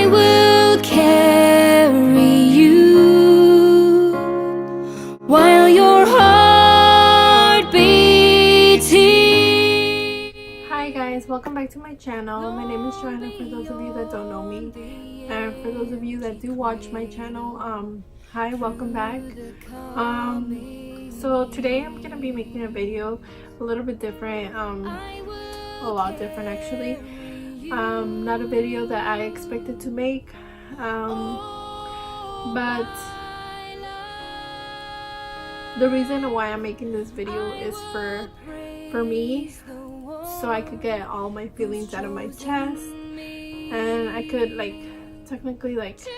I will carry you while your heart beats here. Hi guys, welcome back to my channel. My name is Joanna for those of you that don't know me, and for those of you that do watch my channel, hi, welcome back. So today I'm gonna be making a video a little bit different, a lot different actually. Not a video that I expected to make, but the reason why I'm making this video is for me, so I could get all my feelings out of my chest, and I could technically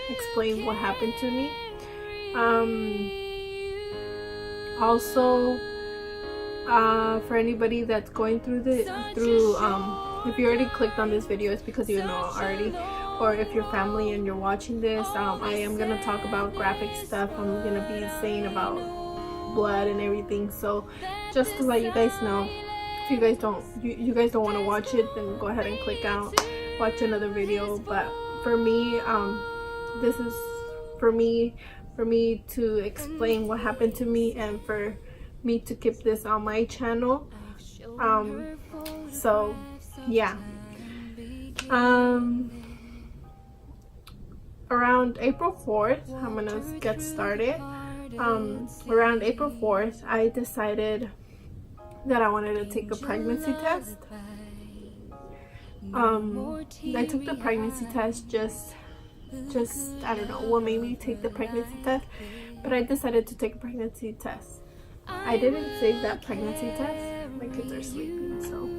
explain what happened to me. Also, for anybody that's going through if you already clicked on this video, it's because you know already, or if you're family and you're watching this, I am gonna talk about graphic stuff. I'm gonna be saying about blood and everything, so just to let you guys know, if you guys don't want to watch it, then go ahead and click out, watch another video. But for me, this is for me to explain what happened to me, and for me to keep this on my channel. So yeah, around April 4th, I'm gonna get started. Around April 4th, I decided that I wanted to take a pregnancy test. I took the pregnancy test just I don't know what made me take the pregnancy test, but I decided to take a pregnancy test. I didn't save that pregnancy test. My kids are sleeping, so.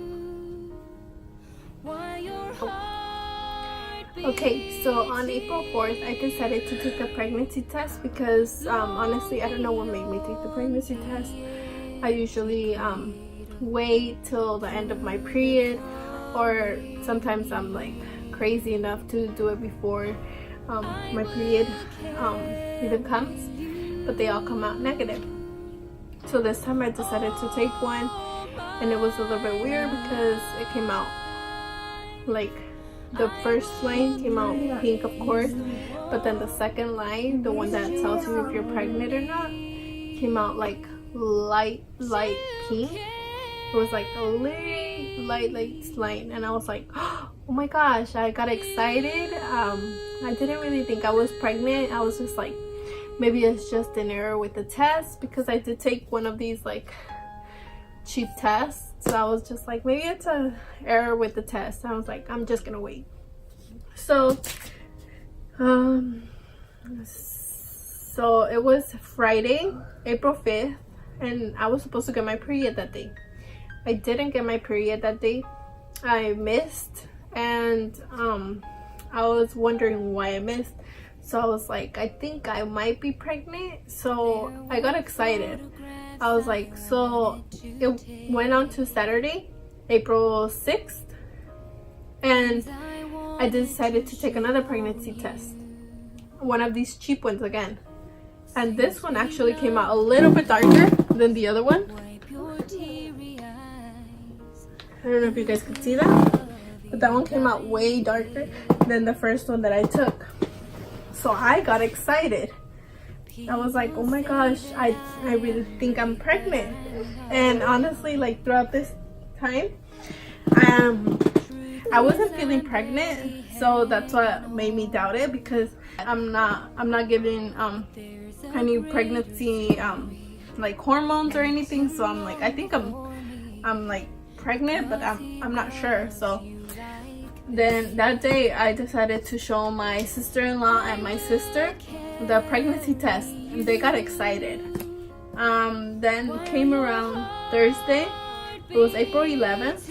Okay, so on April 4th, I decided to take the pregnancy test because honestly, I don't know what made me take the pregnancy test. I usually wait till the end of my period, or sometimes I'm crazy enough to do it before my period even comes, but they all come out negative. So this time I decided to take one, and it was a little bit weird because it came out the first line came out pink, of course, but then the second line, the one that tells you if you're pregnant or not, came out light pink. It was a light line, and I was like, oh my gosh, I got excited. I didn't really think I was pregnant. I was just like, maybe it's just an error with the test, because I did take one of these cheap tests. So I was just like, maybe it's an error with the test. I was like, I'm just gonna wait. So so it was Friday, April 5th, and I was supposed to get my period that day. I didn't get my period that day. I missed, and I was wondering why I missed. So I was like, I think I might be pregnant. So I got excited. I was like, so it went on to Saturday, April 6th, and I decided to take another pregnancy test, one of these cheap ones again. And this one actually came out a little bit darker than the other one. I don't know if you guys can see that, but that one came out way darker than the first one that I took. So I got excited. I was like, oh my gosh, I really think I'm pregnant. And honestly, throughout this time, I wasn't feeling pregnant, so that's what made me doubt it, because I'm not giving any pregnancy hormones or anything. So I'm like, I think I'm pregnant, but I'm not sure. So then that day I decided to show my sister-in-law and my sister the pregnancy test, and they got excited. Then came around Thursday, it was April 11th,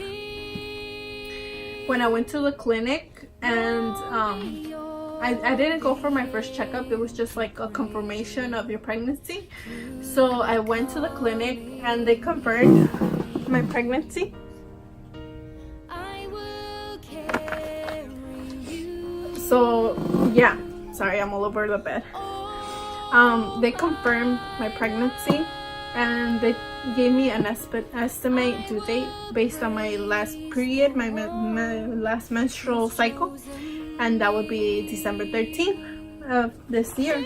when I went to the clinic, and I didn't go for my first checkup. It was just a confirmation of your pregnancy. So I went to the clinic, and they confirmed my pregnancy. So yeah, sorry, I'm all over the bed. They confirmed my pregnancy, and they gave me an estimate due date based on my last period, my last menstrual cycle. and that would be December 13th of this year.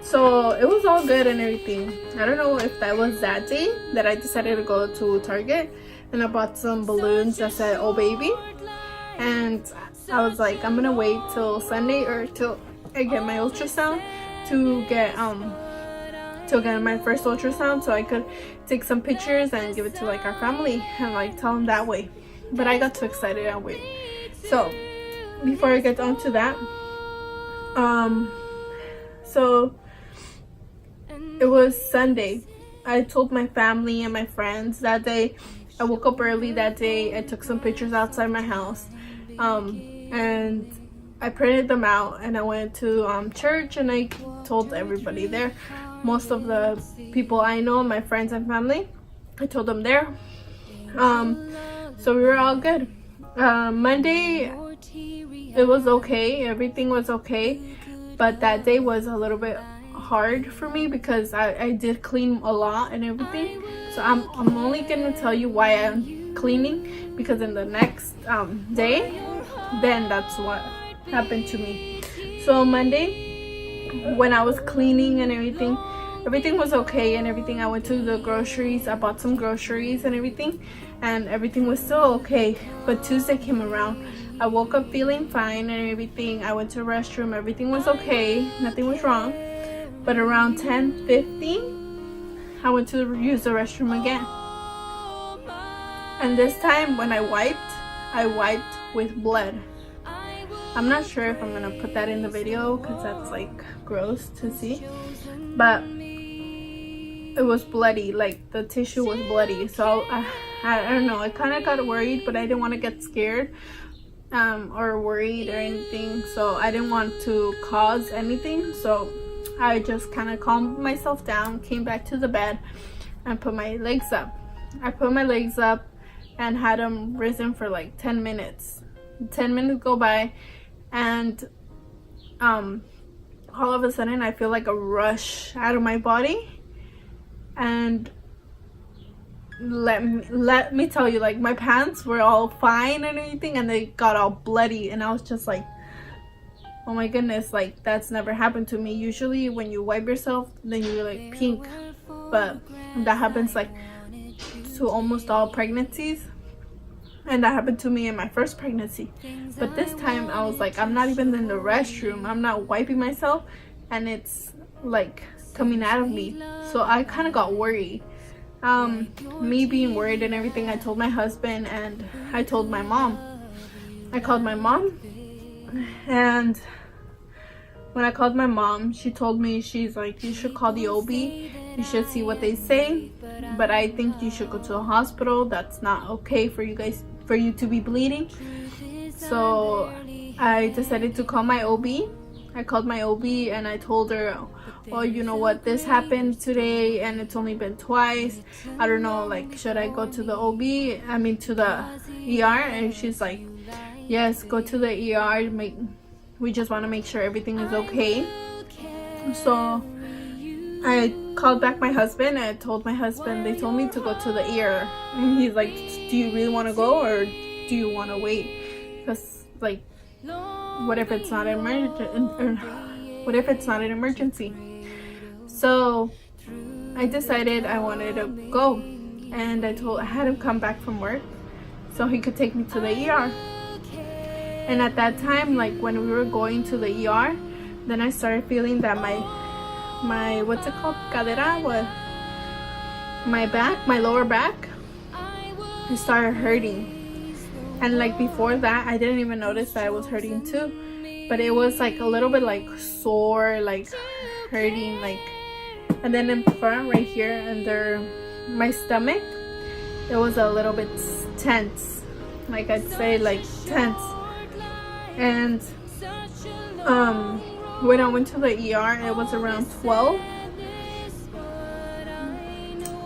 So it was all good and everything. I don't know if that was that day that I decided to go to Target and I bought some balloons that said "Oh baby," and I was like, I'm gonna wait till Sunday or till I get my ultrasound to get my first ultrasound, so I could take some pictures and give it to like our family and like tell them that way. But I got too excited and wait. So before I get on to that, so it was Sunday. I told my family and my friends that day. I woke up early that day. I took some pictures outside my house, and I printed them out, and I went to church, and I told everybody there. Most of the people I know, my friends and family, I told them there. So we were all good. Monday, it was okay. Everything was okay, but that day was a little bit hard for me because I did clean a lot and everything. So I'm only gonna tell you why I'm cleaning, because in the next day, then that's what happened to me. So Monday, when I was cleaning and everything was okay and everything. I went to the groceries. I bought some groceries and everything was still okay. But Tuesday came around. I woke up feeling fine and everything. I went to the restroom. Everything was okay. Nothing was wrong. But around 10:50, I went to use the restroom again. And this time when I wiped with blood. I'm not sure if I'm gonna put that in the video because that's like gross to see. But it was bloody, like the tissue was bloody. So I don't know, I kind of got worried, but I didn't want to get scared or worried or anything. So I didn't want to cause anything. So I just kind of calmed myself down, came back to the bed and put my legs up. I put my legs up and had them risen for like 10 minutes. 10 minutes go by and all of a sudden I feel like a rush out of my body. And let me tell you, like my pants were all fine and everything and they got all bloody, and I was just like, oh my goodness, like that's never happened to me. Usually when you wipe yourself then you're like pink, but that happens like to almost all pregnancies, and that happened to me in my first pregnancy. But this time I was like, I'm not even in the restroom, I'm not wiping myself, and it's like coming out of me. So I kind of got worried. Me being worried and everything, I told my husband and I told my mom. I called my mom, and when I called my mom, she told me, she's like, you should call the OB, you should see what they say, but I think you should go to a hospital. That's not okay for you to be bleeding. So I decided to call my OB. I called my OB and I told her, well, you know what, this happened today and it's only been twice. I don't know, like, should I go to the to the ER? And she's like, yes, go to the ER. We just want to make sure everything is okay. So I called back my husband and I told my husband, they told me to go to the ER. And he's like, do you really want to go or do you want to wait? Because like, what if it's not an emergency? So I decided I wanted to go, and I had him come back from work so he could take me to the ER. And at that time, like when we were going to the ER, then I started feeling that my what's it called, cadera, my lower back, it started hurting. And like before that, I didn't even notice that I was hurting too, but it was like a little bit like sore, like hurting, like. And then in front right here under my stomach, it was a little bit tense, like I'd say like tense. And when I went to the ER, it was around 12,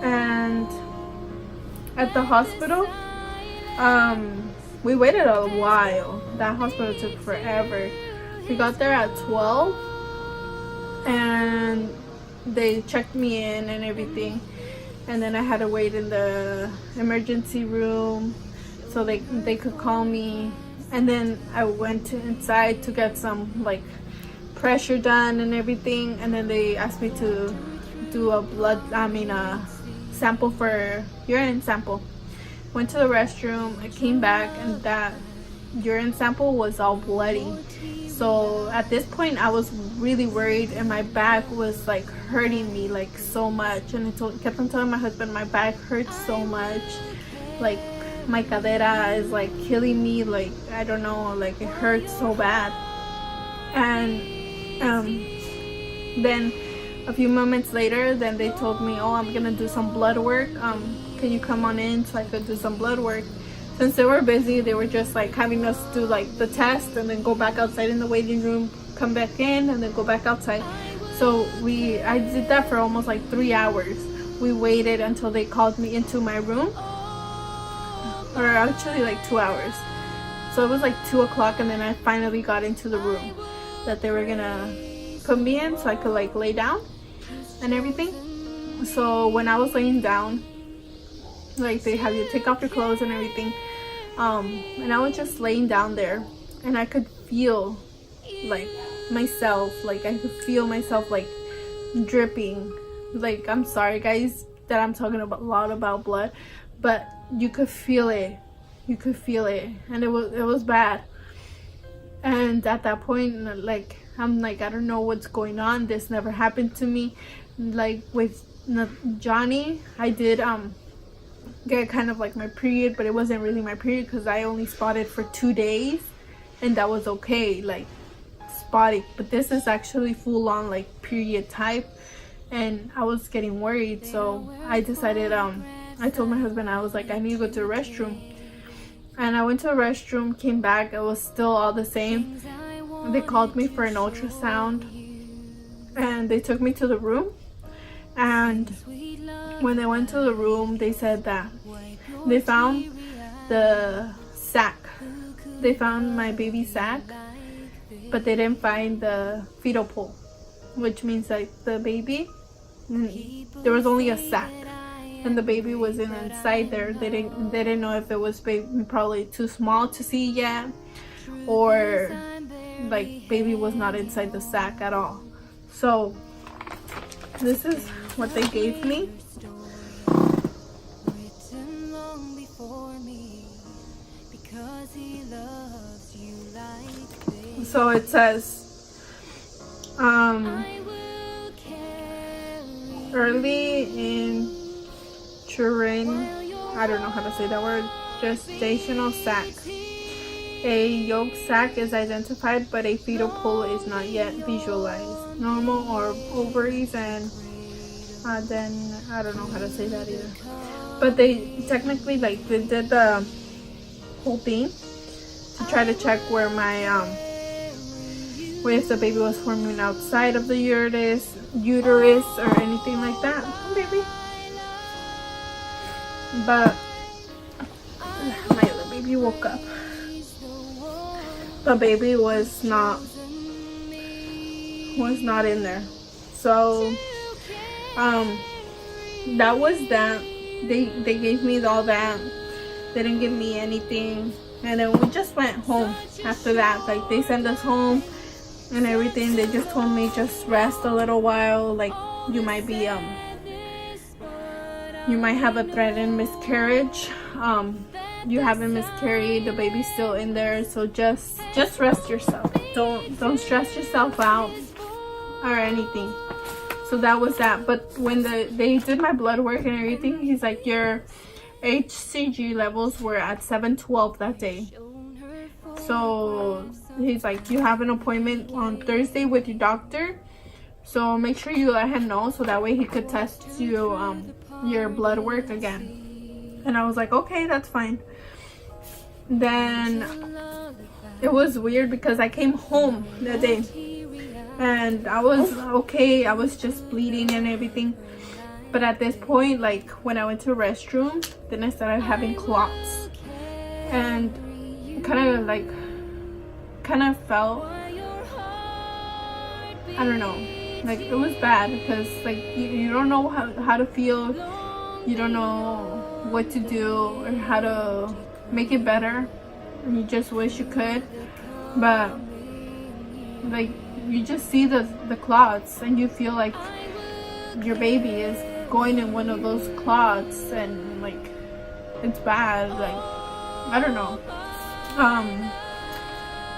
and at the hospital, we waited a while. That hospital took forever. We got there at 12 and they checked me in and everything, and then I had to wait in the emergency room so they could call me. And then I went inside to get some like pressure done and everything, and then they asked me to do a sample for urine sample. Went to the restroom, I came back, and that urine sample was all bloody. So at this point I was really worried, and my back was like hurting me like so much, and I kept on telling my husband my back hurts so much, like my cadera is like killing me, like I don't know, like it hurts so bad. And then a few moments later, then they told me, oh, I'm gonna do some blood work, can you come on in so I could do some blood work. Since they were busy, they were just like having us do like the test and then go back outside in the waiting room, come back in, and then go back outside. So I did that for almost like 3 hours. We waited until they called me into my room, or actually like 2 hours. So it was like 2 o'clock, and then I finally got into the room that they were gonna put me in so I could like lay down and everything. So when I was laying down, like they have you take off your clothes and everything, and I was just laying down there, and I could feel like myself, like I could feel myself like dripping. Like, I'm sorry guys that I'm talking about a lot about blood, but you could feel it, and it was bad. And at that point, like I'm like, I don't know what's going on, this never happened to me. Like with Johnny, I did get kind of like my period, but it wasn't really my period because I only spotted for 2 days, and that was okay, like spotting. But this is actually full on like period type, and I was getting worried. So I decided, I told my husband, I was like, I need to go to the restroom. And I went to the restroom, came back, it was still all the same. They called me for an ultrasound, and they took me to the room. And when they went to the room, they said that they found the sac. They found my baby sac, but they didn't find the fetal pool, which means like the baby, there was only a sac, and the baby was inside there. They didn't know if it was probably too small to see yet, or like baby was not inside the sac at all. So this is what they gave me. So it says early in Turin, I don't know how to say that word, gestational sac. A yolk sac is identified, but a fetal pool is not yet visualized. Normal or ovaries, and then I don't know how to say that either. But they technically, like, they did the whole thing to try to check where my where if the baby was forming outside of the uterus or anything like that. Oh, baby. But my other baby woke up. The baby was not in there. So that was that. They gave me all that. They didn't give me anything, and then we just went home after that. Like, they sent us home and everything. They just told me just rest a little while, like you might be you might have a threatened miscarriage. You haven't miscarried, the baby's still in there, so just rest yourself. Don't stress yourself out or anything. So that was that. But when they did my blood work and everything, he's like, your HCG levels were at 712 that day. So he's like, you have an appointment on Thursday with your doctor, so make sure you let him know so that way he could test you your blood work again. And I was like, okay, that's fine. Then it was weird because I came home that day and I was okay. I was just bleeding and everything. But at this point, like when I went to the restroom, then I started having clots. And kind of felt, I don't know, like it was bad because like you don't know how to feel. You don't know what to do or how to make it better. and you just wish you could, but like you just see the clots and you feel like your baby is going in one of those clots, and like it's bad. Like I don't know,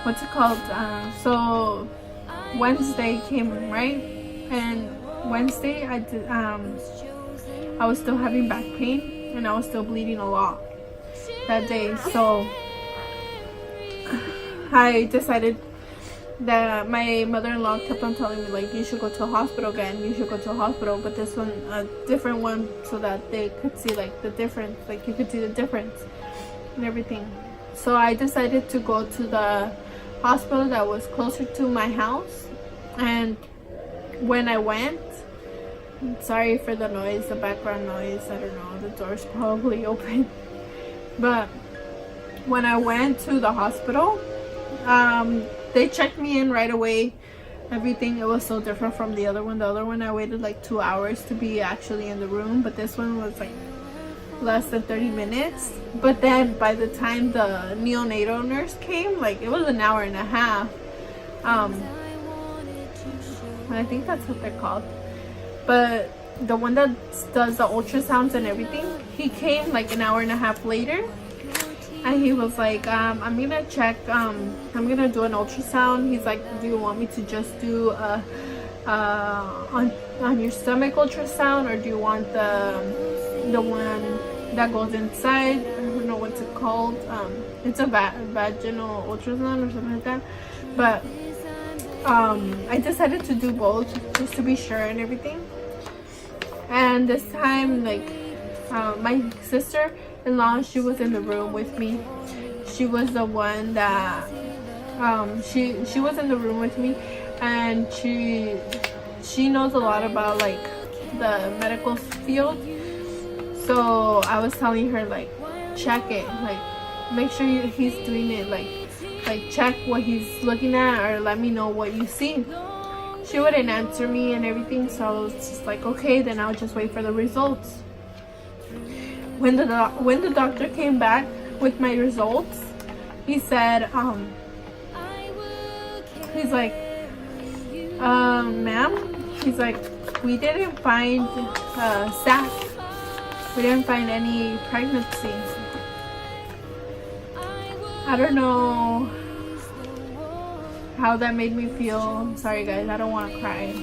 what's it called, so Wednesday came, right? And Wednesday I was still having back pain and I was still bleeding a lot that day, so I decided that my mother-in-law kept on telling me like, you should go to a hospital again, you should go to a hospital, but this one, a different one, so that they could see like the difference, like you could see the difference and everything. So I decided to go to the hospital that was closer to my house. And when I went, sorry for the noise, the background noise, I don't know, the door's probably open, but when I went to the hospital, they checked me in right away. Everything, it was so different from the other one. The other one I waited like 2 hours to be actually in the room, but this one was like less than 30 minutes. But then by the time the neonatal nurse came, like it was an hour and a half. I think that's what they're called. But the one that does the ultrasounds and everything, he came like an hour and a half later. And he was like, I'm gonna check, I'm gonna do an ultrasound. He's like, do you want me to just do on your stomach ultrasound, or do you want the one that goes inside? I don't know what's it called. It's a vaginal ultrasound or something like that. But I decided to do both just to be sure and everything. And this time, like my sister-in-law, she was in the room with me. She was the one that she was in the room with me, and she knows a lot about like the medical field. So I was telling her like, check it, like make sure he's doing it, like check what he's looking at, or let me know what you see. She wouldn't answer me and everything, so I was just like, okay, then I'll just wait for the results. When the doctor came back with my results, he said, he's like, ma'am, he's like, we didn't find sac. We didn't find any pregnancy. I don't know how that made me feel. I'm sorry guys, I don't want to cry.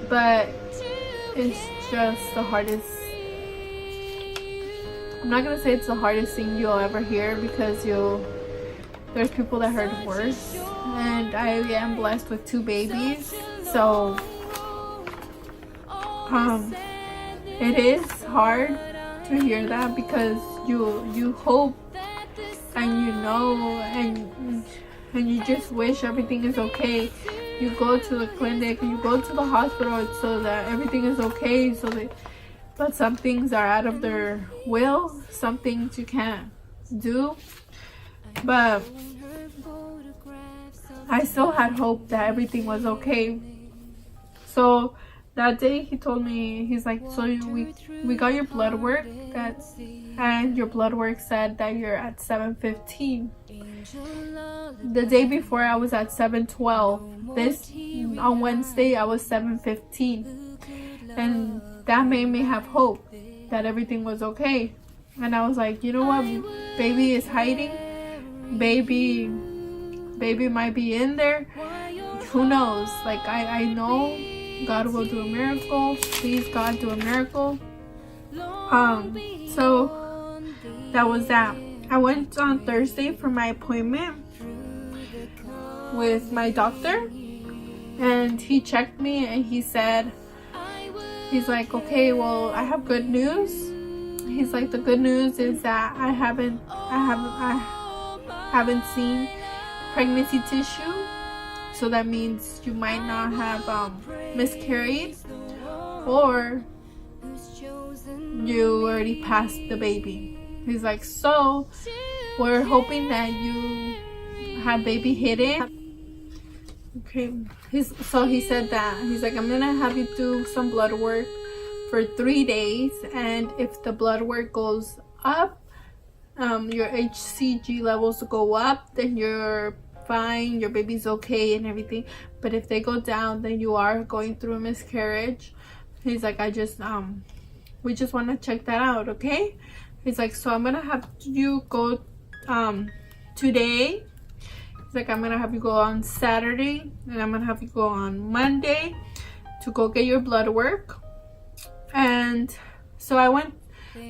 But it's just the hardest. I'm not gonna say it's the hardest thing you'll ever hear, because there's people that heard worse, and I am blessed with 2 babies, so it is hard to hear that, because you hope and you know and you just wish everything is okay. You go to the clinic, you go to the hospital so that everything is okay, but some things are out of their will, some things you can't do. But I still had hope that everything was okay. So that day he told me, he's like, so we got your blood work, and your blood work said that you're at 715. The day before I was at 712. On Wednesday I was 715, and that made me have hope that everything was okay. And I was like, you know what, baby is hiding, baby might be in there, who knows. Like I know God will do a miracle. Please God, do a miracle. So that was that. I went on Thursday for my appointment with my doctor, and he checked me and he said, he's like, okay, well, I have good news. He's like, the good news is that I haven't seen pregnancy tissue, so that means you might not have miscarried, or you already passed the baby. He's like, so we're hoping that you have baby hidden. Okay, so he said that, he's like, I'm gonna have you do some blood work for 3 days, and if the blood work goes up, your HCG levels go up, then you're fine, your baby's okay and everything. But if they go down, then you are going through a miscarriage. He's like, we just want to check that out, okay? He's like, so I'm gonna have you go today. He's like, I'm gonna have you go on Saturday, and I'm gonna have you go on Monday to go get your blood work. And so I went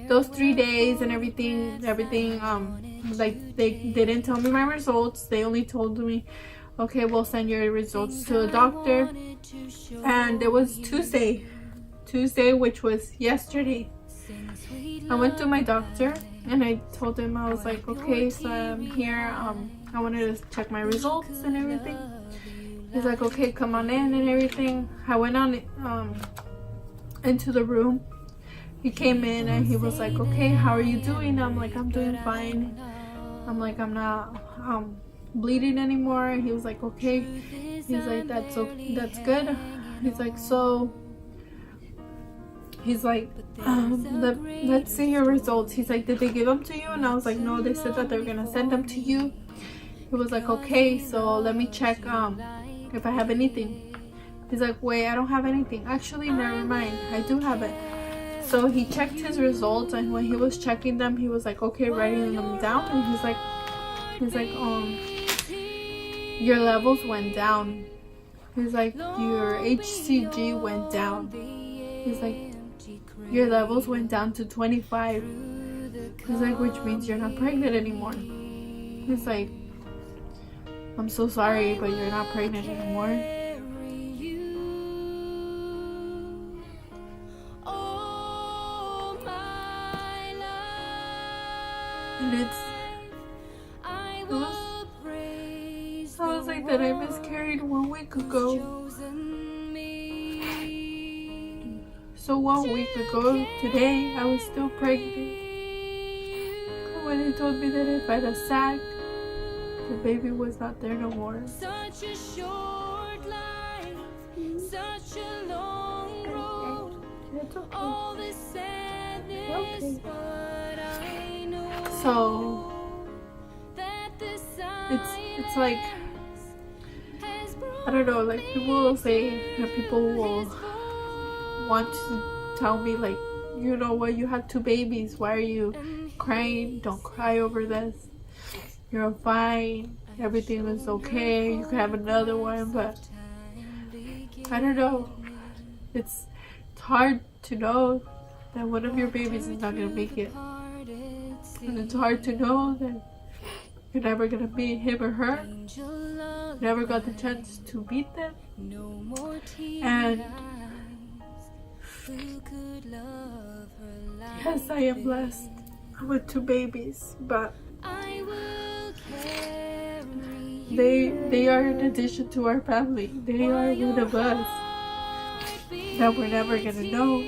those 3 days and everything, like they didn't tell me my results. They only told me, okay, we'll send your results to the doctor. And it was Tuesday, which was yesterday. I went to my doctor and I told him, I was like, okay, so I'm here, I wanted to check my results and everything. He's like, okay, come on in and everything. I went on into the room. He came in and he was like, okay, how are you doing? I'm like, I'm doing fine. I'm like, I'm not bleeding anymore. He was like, okay. He's like, that's good. He's like, so he's like, let's see your results. He's like, did they give them to you? And I was like, no, they said that they're gonna send them to you. He was like, okay, so let me check if I have anything. He's like, wait, I don't have anything. Actually, never mind, I do have it. So he checked his results, and when he was checking them, he was like, okay, writing them down. And he's like, your levels went down. He's like, your HCG went down. He's like, your levels went down to 25. He's like, which means you're not pregnant anymore. He's like, I'm so sorry, but you're not pregnant anymore. And I was like that I miscarried 1 week ago. So 1 week ago today, I was still pregnant. When they told me that if I had a sac, the baby was not there no more. Such a short life, such a long road. It's okay. All this sadness, but I know So that the it's like, I don't know, like people will say that people will want to tell me like, you know what, you have 2 babies, why are you crying? Don't cry over this, you're fine, everything is okay, you can have another one. But I don't know, it's hard to know that one of your babies is not gonna make it, and it's hard to know that you're never gonna meet him or her, never got the chance to meet them. And yes, I am blessed with 2 babies, but they are an addition to our family. They are one of us that we're never gonna know.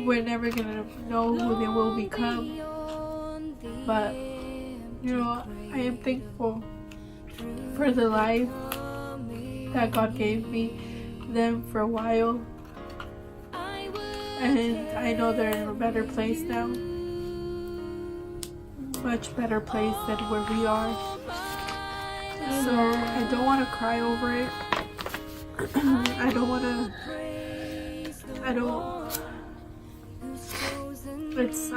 We're never gonna know who they will become. But you know, I am thankful for the life that God gave me them for a while. And I know they're in a better place now. Much better place than where we are. So I don't want to cry over it. It's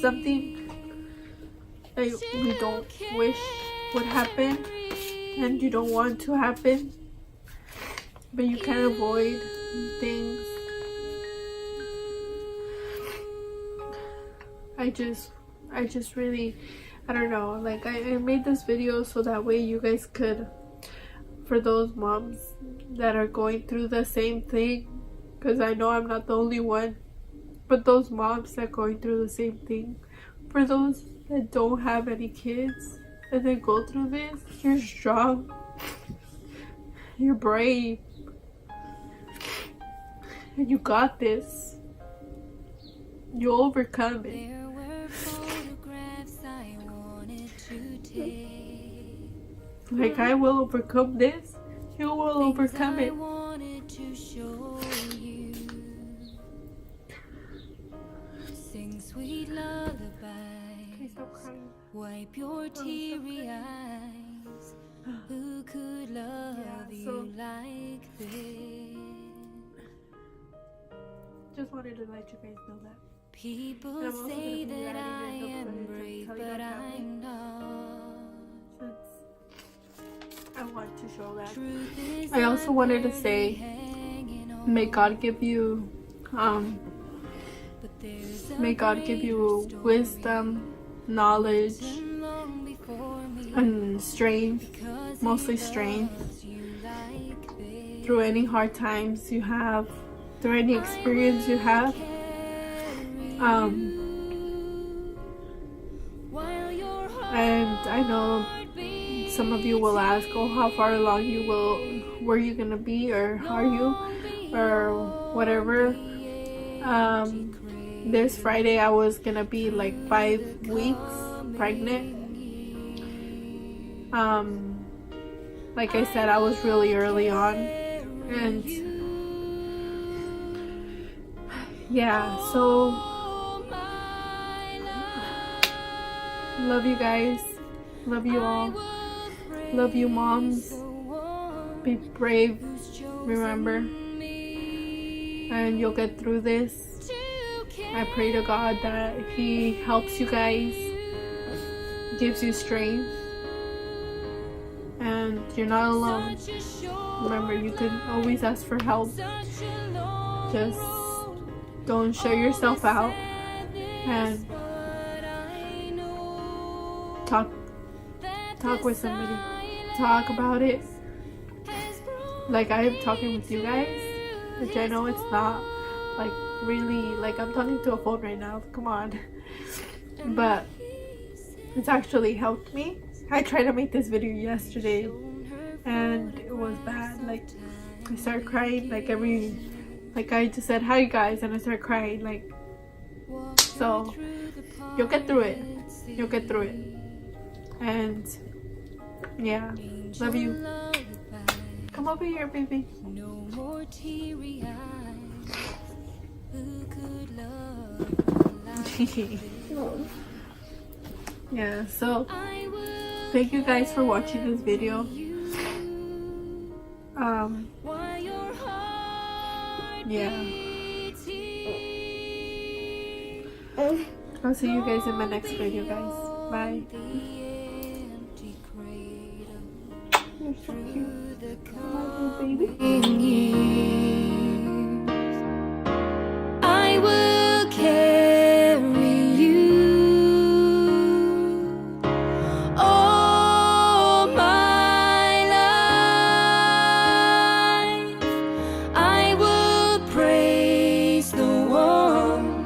something that we don't wish would happen and you don't want to happen, but you can't avoid things. I just really, I don't know, like I made this video so that way you guys could, for those moms that are going through the same thing, because I know I'm not the only one, but those moms that are going through the same thing, for those that don't have any kids and they go through this, you're strong, you're brave, and you got this. You'll overcome it. Like I will overcome this, you will overcome it. Sing sweet lullaby. Stop crying. Wipe your teary eyes. Who could love you like this? Just wanted to let you guys know that. People say that I am brave, but I'm not. I want to show that. I also wanted to say, may God give you, wisdom, knowledge, and strength, mostly strength, through any hard times you have, through any experience you have. And I know some of you will ask, oh, how far along were you gonna be, or are you, or whatever. This Friday I was gonna be like 5 weeks pregnant. Like I said, I was really early on, and yeah, so love you guys, love you all, love you moms, be brave, remember, and you'll get through this. I pray to God that He helps you guys, gives you strength, and you're not alone. Remember, you can always ask for help. Just don't shut yourself out, and talk with somebody. Talk about it. Like I am talking with you guys, which I know it's not like really like I'm talking to a phone right now. Come on. But it's actually helped me. I tried to make this video yesterday and it was bad. Like I started crying like I just said hi guys and I started crying like. So you'll get through it. You'll get through it. And yeah, love you. Come over here, baby. No more teary eyes. Who could love like Yeah, so thank you guys for watching this video. Yeah, I'll see you guys in my next video, guys. Bye. You're so cute. Bye, baby. I will carry you all my life. I will praise the one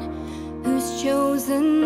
who's chosen